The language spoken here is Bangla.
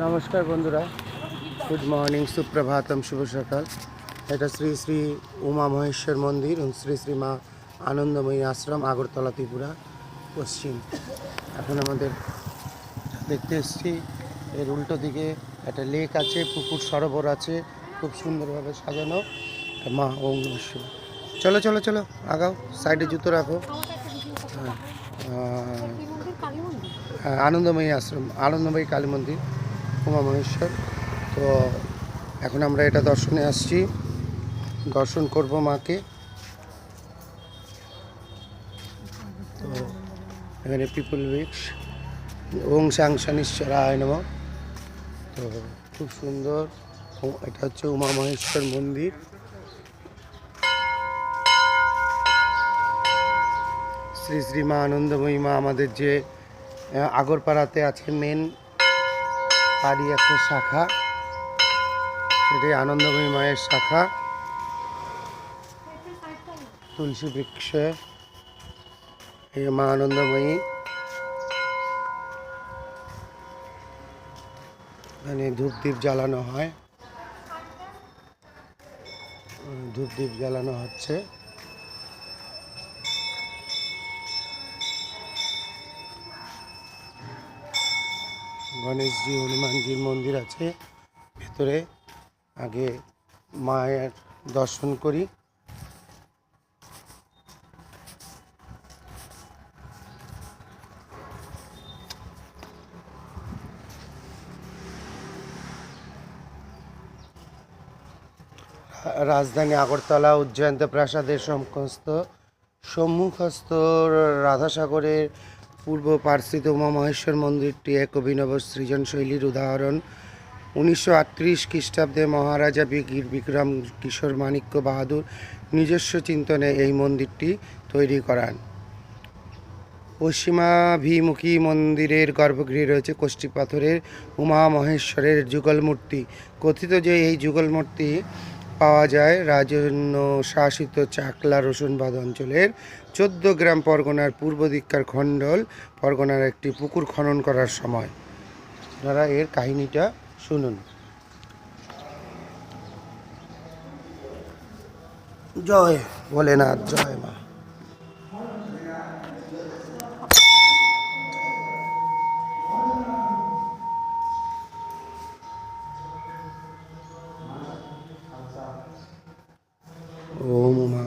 নমস্কার বন্ধুরা, গুড মর্নিং, সুপ্রভাতম, শুভ সকাল। এটা শ্রী শ্রী উমা মহেশ্বর মন্দির এবং শ্রী শ্রী মা আনন্দময়ী আশ্রম, আগরতলা, ত্রিপুরা, পশ্চিম। এখন আমাদের দেখতে এসেছি এর উল্টো দিকে একটা লেক আছে, পুকুর সরোবর আছে, খুব সুন্দরভাবে সাজানো। মা ওম বিশ্ব। চলো চলো চলো, আগাও, সাইডে জুতো রাখো। আনন্দময়ী আশ্রম, আনন্দময়ী কালী মন্দির, উমা মহেশ্বর। তো এখন আমরা এটা দর্শনে আসছি, দর্শন করব মাকে। তো এখানে পিপল উইক্স ওং সাংসানিশ্বরায় নমঃ। তো খুব সুন্দর, এটা হচ্ছে উমা মহেশ্বর মন্দির। শ্রী শ্রী মা আনন্দময়ী মা আমাদের যে আগরপাড়াতে আছে মেন, তারই একটা শাখা, সেটাই আনন্দময়ী মায়ের শাখা। তুলসী বৃক্ষে এই মা আনন্দময়ী, এখানে ধূপদীপ জ্বালানো হয়, ধূপদীপ জ্বালানো হচ্ছে। গণেশজি, হনুমানজির মন্দির আছে ভেতরে। আগে মায়ের দর্শন করি। রাজধানী আগরতলা উজ্জয়ন্ত প্রাসাদের সম্মুখস্থ রাধাসাগরের পূর্ব পার্শ্বিত উমা মহেশ্বর মন্দিরটি এক অভিনব সৃজনশৈলীর উদাহরণ। 1938 খ্রিস্টাব্দে মহারাজা বিক্রম কিশোর মাণিক্য বাহাদুর নিজস্ব চিন্তনে এই মন্দিরটি তৈরি করান। পশ্চিমাভিমুখী মন্দিরের গর্ভগৃহে রয়েছে কষ্টি পাথরের উমা মহেশ্বরের যুগল মূর্তি। কথিত যে এই যুগল মূর্তি পাওয়া যায় রাজন্য শাসিত চাকলা রোশনবাদ অঞ্চলের 14 গ্রাম পরগনার পূর্ব দিককার খণ্ডল পরগনার একটি পুকুর খনন করার সময়। আপনারা এর কাহিনীটা শুনুন। জয় ভোলেনাথ, জয় মা। ওম উমা